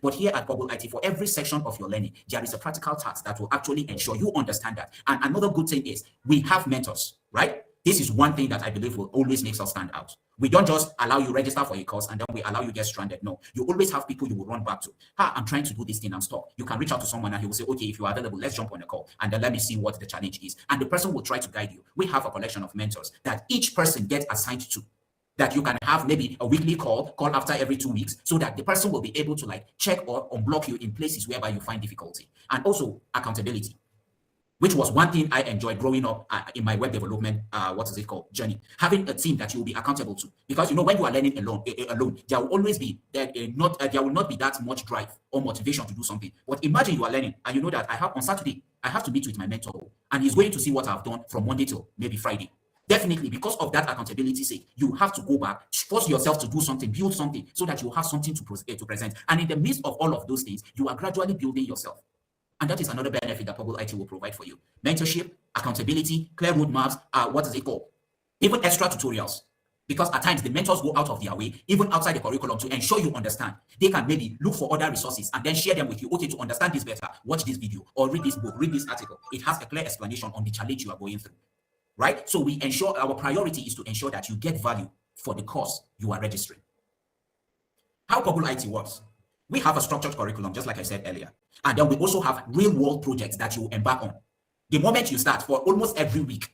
But here at Puggle IT, for every section of your learning, there is a practical task that will actually ensure you understand that. And another good thing is we have mentors, right? This is one thing that I believe will always make us stand out. We don't just allow you register for a course and then we allow you get stranded. No, you always have people you will run back to. I'm trying to do this thing, I'm stuck. You can reach out to someone and he will say, okay, if you are available, let's jump on a call and then let me see what the challenge is. And the person will try to guide you. We have a collection of mentors that each person gets assigned to, that you can have maybe a weekly call after every 2 weeks, so that the person will be able to like check or unblock you in places whereby you find difficulty. And also accountability, which was one thing I enjoyed growing up in my web development, journey. Having a team that you will be accountable to. Because you know, when you are learning alone, there will always be there will not be that much drive or motivation to do something. But imagine you are learning and you know that on Saturday, I have to meet with my mentor and he's going to see what I've done from Monday till maybe Friday. Definitely, because of that accountability sake, you have to go back, force yourself to do something, build something, so that you have something to present. And in the midst of all of those things, you are gradually building yourself. And that is another benefit that Puggle IT will provide for you. Mentorship, accountability, clear roadmaps, even extra tutorials. Because at times the mentors go out of their way, even outside the curriculum, to ensure you understand. They can maybe look for other resources and then share them with you. Okay, to understand this better, watch this video or read this book, read this article. It has a clear explanation on the challenge you are going through. Right? So we ensure, our priority is to ensure that you get value for the course you are registering. How Puggle IT works. We have a structured curriculum, just like I said earlier. And then we also have real-world projects that you embark on. The moment you start, for almost every week,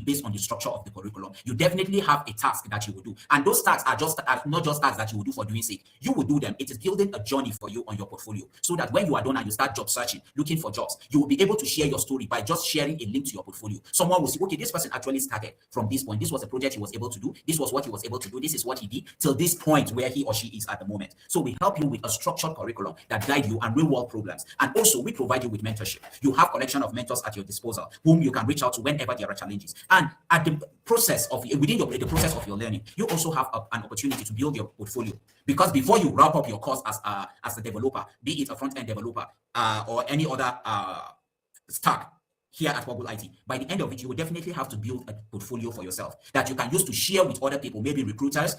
based on the structure of the curriculum, you definitely have a task that you will do. And those tasks are not just tasks that you will do for doing sake. You will do them. It is building a journey for you on your portfolio, so that when you are done and you start job searching, looking for jobs, you will be able to share your story by just sharing a link to your portfolio. Someone will say, okay, this person actually started from this point. This was a project he was able to do. This was what he was able to do. This is what he did till this point where he or she is at the moment. So we help you with a structured curriculum that guide you and real world problems. And also we provide you with mentorship. You have a collection of mentors at your disposal whom you can reach out to whenever there are challenges. And at the process of within the process of your learning, you also have an opportunity to build your portfolio. Because before you wrap up your course as a developer, be it a front-end developer or any other stack here at Puggle IT, by the end of it, you will definitely have to build a portfolio for yourself that you can use to share with other people, maybe recruiters,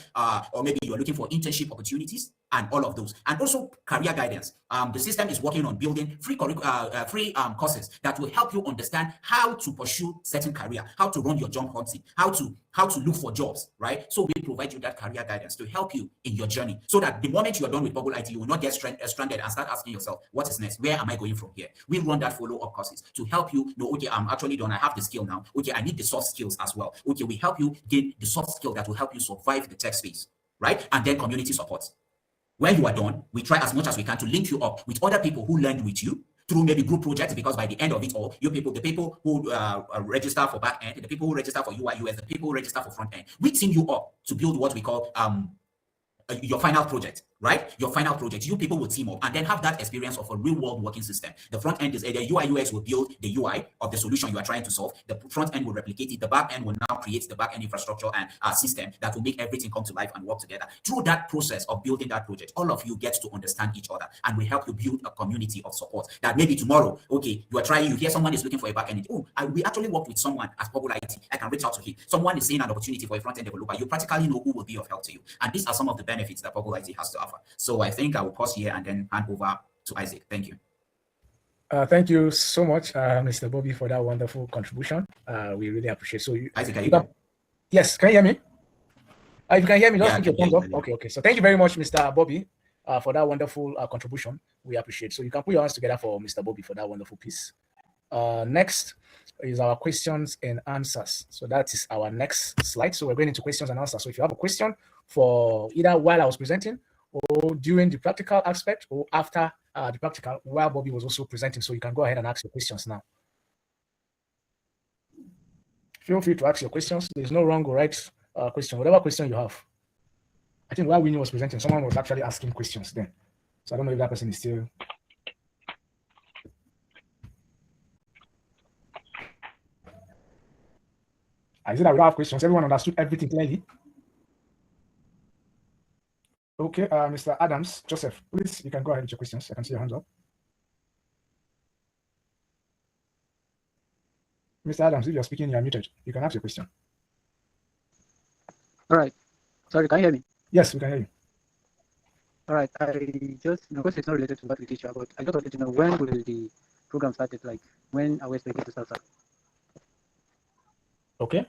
or maybe you're looking for internship opportunities and all of those. And also career guidance. The system is working on building free courses that will help you understand how to pursue certain career, how to run your job hunting, how to look for jobs, right? So we provide you that career guidance to help you in your journey, so that the moment you are done with Puggle IT, you will not get stranded and start asking yourself, what is next? Where am I going from here? We run that follow-up courses to help you know, okay, I'm actually done. I have the skill now. Okay, I need the soft skills as well. Okay, we help you gain the soft skill that will help you survive the tech space, right? And then community support. When you are done, we try as much as we can to link you up with other people who learned with you through maybe group projects, because by the end of it all, the people who register for back end, the people who register for UI, UX, the people who register for front end, we team you up to build what we call your final project, right? Your final project. You people will team up and then have that experience of a real world working system. The front end is either UI UX will build the UI of the solution you are trying to solve. The front end will replicate it. The back end will now create the back end infrastructure and system that will make everything come to life and work together. Through that process of building that project, all of you get to understand each other, and we help you build a community of support that maybe tomorrow, okay, you hear someone is looking for a back end. Oh, we actually worked with someone at Puggle IT. I can reach out to him. Someone is seeing an opportunity for a front end developer. You practically know who will be of help to you. And these are some of the benefits that Puggle IT has to offer. So I think I will pause here and then hand over to Isaac. Thank you. Thank you so much, Mr. Bobby, for that wonderful contribution. We really appreciate it. So Isaac, can you hear me? Yes, can you hear me? If you can hear me, just Yeah, click your thumbs up. Okay. So thank you very much, Mr. Bobby, for that wonderful contribution. We appreciate it. So you can put your hands together for Mr. Bobby for that wonderful piece. Next is our questions and answers. So that is our next slide. So we're going into questions and answers. So if you have a question for either while I was presenting or during the practical aspect or after the practical while Bobby was also presenting, so you can go ahead and ask your questions now. Feel free to ask your questions. There's no wrong or right question, whatever question you have. I think while Winnie was presenting, someone was actually asking questions then. So I don't know if that person is still. Is it that we don't have questions? Everyone understood everything clearly? Okay, Mr. Adams, Joseph, please, you can go ahead with your questions. I can see your hands up. Mr. Adams, if you're speaking, you're muted. You can ask your question. All right. Sorry, can you hear me? Yes, we can hear you. All right. I just, of course, it's not related to what we teach you about. I just wanted to know, when will the program start? Like, when are we expected to start? Okay.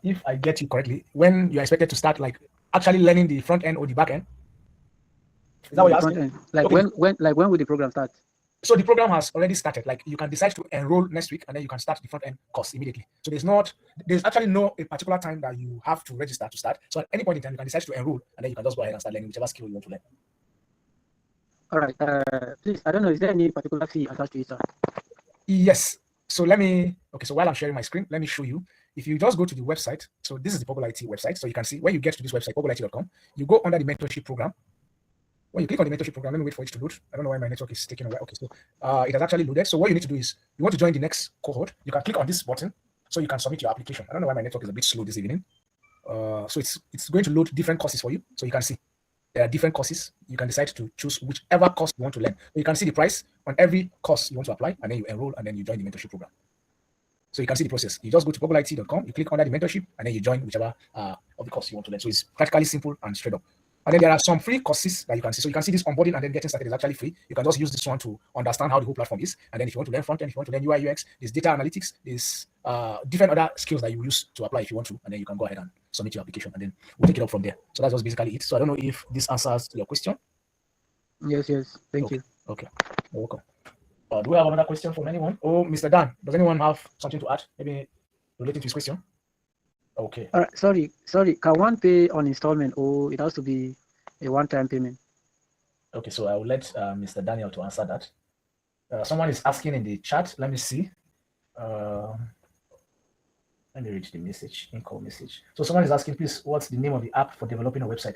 If I get you correctly, when you're expected to start, like, actually learning the front end or the back end? Is that what you're asking? Like, okay. when will the program start? So the program has already started. Like, you can decide to enroll next week and then you can start the front end course immediately. So there's actually no a particular time that you have to register to start. So at any point in time, you can decide to enroll and then you can just go ahead and start learning whichever skill you want to learn. All right. Please, I don't know, is there any particular fee attached to it, sir? Yes. So so while I'm sharing my screen, let me show you. If you just go to the website, so this is the Puggle IT website. So you can see when you get to this website, PuggleIT.com, you go under the mentorship program. When you click on the mentorship program, let me wait for it to load. I don't know why my network is taking a while. Okay, so it has actually loaded. So what you need to do is, you want to join the next cohort, you can click on this button so you can submit your application. I don't know why my network is a bit slow this evening. So it's going to load different courses for you. So you can see there are different courses. You can decide to choose whichever course you want to learn. So you can see the price on every course you want to apply, and then you enroll, and then you join the mentorship program. So you can see the process. You just go to PuggleIT.com, you click under the mentorship, and then you join whichever of the course you want to learn. So it's practically simple and straight up. And then there are some free courses that you can see. So you can see this onboarding and then getting started is actually free. You can just use this one to understand how the whole platform is. And then if you want to learn front end, if you want to learn UI UX, there's data analytics, there's different other skills that you use to apply if you want to. And then you can go ahead and submit your application, and then we'll take it up from there. So that's just basically it. So I don't know if this answers your question. Yes. Thank you. Okay. You're welcome. Do we have another question from anyone? Oh, Mr. Dan, does anyone have something to add? Maybe related to his question? Okay. All right. Sorry. Can one pay on installment, or it has to be a one-time payment? Okay, so I will let Mr. Daniel to answer that. Someone is asking in the chat. Let me see. Let me read the message, in-call message. So someone is asking, please, what's the name of the app for developing a website?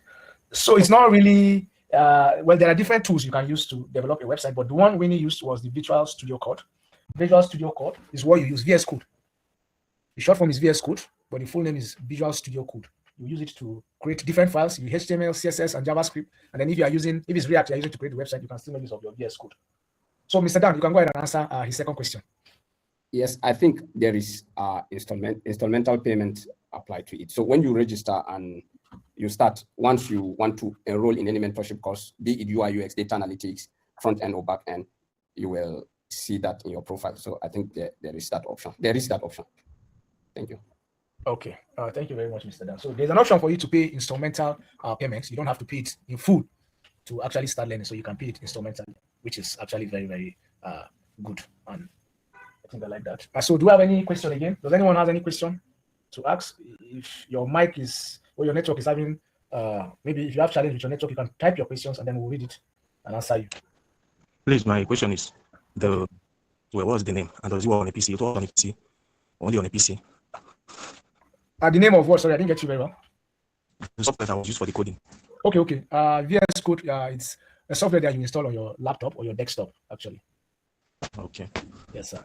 So it's not really, well, there are different tools you can use to develop a website, but the one Winnie used was the Visual Studio Code. Visual Studio Code is what you use, VS Code. The short form is VS Code, but the full name is Visual Studio Code. You use it to create different files, you HTML, CSS, and JavaScript. And then if it's React, you're using it to create the website, you can still make use of your VS Code. So Mr. Dan, you can go ahead and answer his second question. Yes, I think there is installmental payment applied to it. So when you register and you start, once you want to enroll in any mentorship course, be it UI, UX, data analytics, front end or back end, you will see that in your profile. So I think there is that option. Thank you. Okay, thank you very much, Mr. Dan. So there's an option for you to pay instrumental payments. You don't have to pay it in full to actually start learning. So you can pay it instrumental, which is actually very, very good. And I think I like that. So do we have any question again? Does anyone have any question to ask? If your mic is, or your network is having maybe if you have challenge with your network, you can type your questions and then we'll read it and answer you. Please, my question is well, what's the name? And does it work on a PC? It works on a PC, only on a PC. The name of what? Sorry, I didn't get you very well. The software that was used for the coding. Okay. VS Code, it's a software that you install on your laptop or your desktop, actually. Okay. Yes, sir.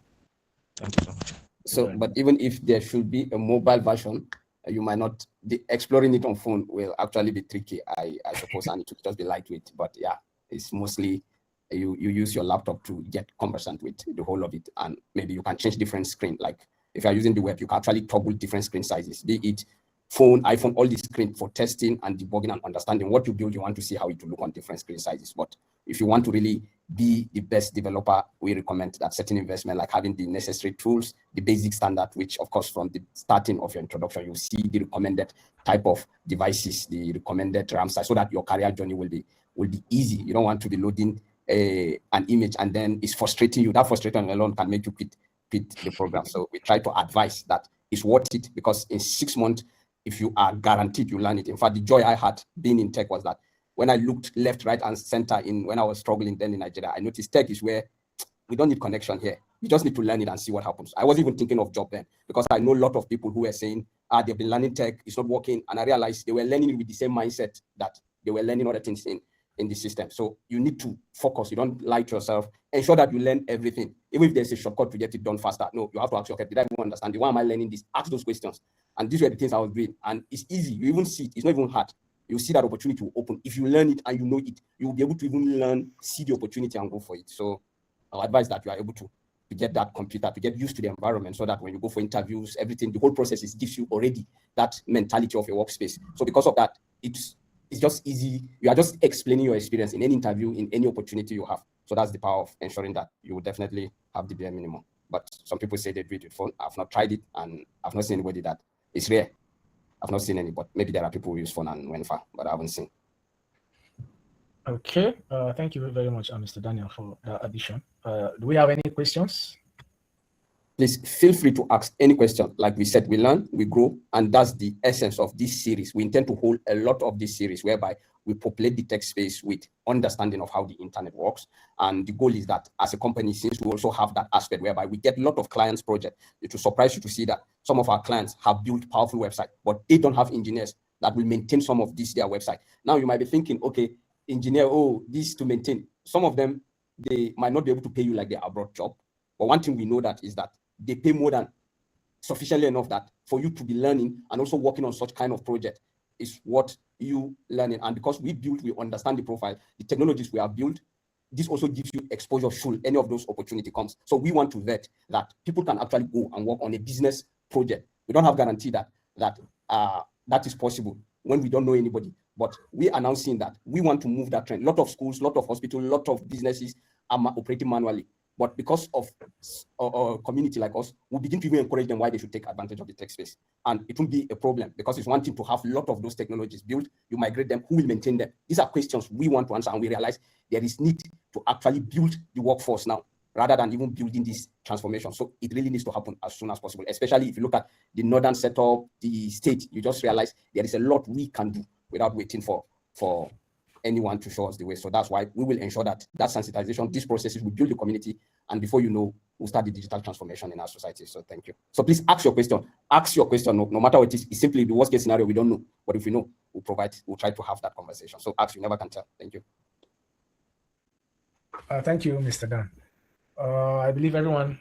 Thank you so much. So, but even if there should be a mobile version, you might not be exploring it on phone will actually be tricky, I suppose, and it will just be lightweight. But yeah, it's mostly you use your laptop to get conversant with the whole of it, and maybe you can change different screen. Like if you're using the web, you can actually toggle different screen sizes, be it phone, iPhone, all these screen for testing and debugging and understanding what you build. You want to see how it will look on different screen sizes. But if you want to really be the best developer, we recommend that certain investment, like having the necessary tools, the basic standard, which of course from the starting of your introduction, you see the recommended type of devices, the recommended RAM size, so that your career journey will be easy. You don't want to be loading an image and then it's frustrating you. That frustration alone can make you quit the program. So we try to advise that it's worth it, because in 6 months, if you are guaranteed you learn it. In fact, the joy I had being in tech was that when I looked left, right, and center when I was struggling then in Nigeria, I noticed tech is where we don't need connection here. You just need to learn it and see what happens. I wasn't even thinking of job then, because I know a lot of people who were saying, they've been learning tech, it's not working. And I realized they were learning with the same mindset that they were learning other things in the system. So you need to focus. You don't lie to yourself. Ensure that you learn everything. Even if there's a shortcut to get it done faster. No, you have to ask yourself, did I even understand it? Why am I learning this? Ask those questions. And these were the things I was doing. And it's easy. You even see it. It's not even hard. You see that opportunity will open. If you learn it and you know it, you will be able to even see the opportunity and go for it. So I'll advise that you are able to get that computer, to get used to the environment, so that when you go for interviews, everything, the whole process gives you already that mentality of a workspace. So because of that, it's just easy. You are just explaining your experience in any interview, in any opportunity you have. So that's the power of ensuring that you will definitely have the bare minimum. But some people say they do it with phone. I've not tried it, and I've not seen anybody that. It's rare. I've not seen any, but maybe there are people who use phone and went far, but I haven't seen. Okay. Thank you very much, Mr. Daniel, for the addition. Do we have any questions? Please feel free to ask any question. Like we said, we learn, we grow, and that's the essence of this series. We intend to hold a lot of this series whereby we populate the tech space with understanding of how the internet works. And the goal is that as a company, since we also have that aspect whereby we get a lot of clients projects, it will surprise you to see that some of our clients have built powerful websites, but they don't have engineers that will maintain some of this, their website. Now you might be thinking, okay, engineer, this to maintain. Some of them, they might not be able to pay you like their abroad job. But one thing we know that is that they pay more than sufficiently enough that for you to be learning and also working on such kind of project is what you learning. And because we understand the profile, the technologies we have built, this also gives you exposure should any of those opportunity comes. So we want to vet that people can actually go and work on a business project. We don't have guarantee that is possible when we don't know anybody. But we are now seeing that we want to move that trend. A lot of schools, a lot of hospitals, a lot of businesses are operating manually. But because of a community like us, we begin to even encourage them why they should take advantage of the tech space. And it won't be a problem, because it's one thing to have a lot of those technologies built, you migrate them, who will maintain them? These are questions we want to answer, and we realize there is need to actually build the workforce now, rather than even building this transformation. So it really needs to happen as soon as possible, especially if you look at the northern setup, the state, you just realize there is a lot we can do without waiting for anyone to show us the way. So that's why we will ensure that sensitization, these processes will build the community, and before you know, we'll start the digital transformation in our society. So thank you. So please ask your question. Ask your question, no matter what it is. It's simply the worst case scenario, we don't know. But if we know, we'll try to have that conversation. So ask, you never can tell. Thank you. Thank you, Mr. Dan. I believe everyone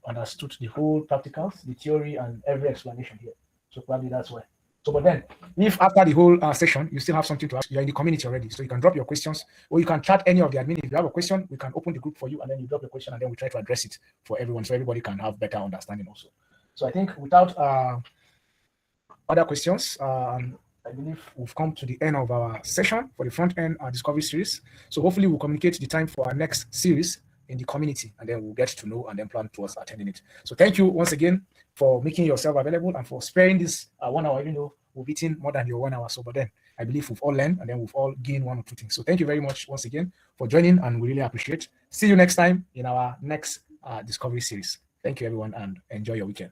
understood the whole practicals, the theory, and every explanation here. So probably that's why. So, but then, if after the whole session, you still have something to ask, you're in the community already, so you can drop your questions, or you can chat any of the admin. If you have a question, we can open the group for you, and then you drop your question, and then we try to address it for everyone, so everybody can have better understanding also. So I think without other questions, I believe we've come to the end of our session for the front-end discovery series. So hopefully we'll communicate the time for our next series in the community, and then we'll get to know and then plan towards attending it. So thank you once again for making yourself available and for sparing this 1 hour. Even though we've eaten more than your 1 hour, so but then I believe we've all learned and then we've all gained one or two things. So thank you very much once again for joining, and we really appreciate. See you next time in our next discovery series. Thank you everyone, and enjoy your weekend.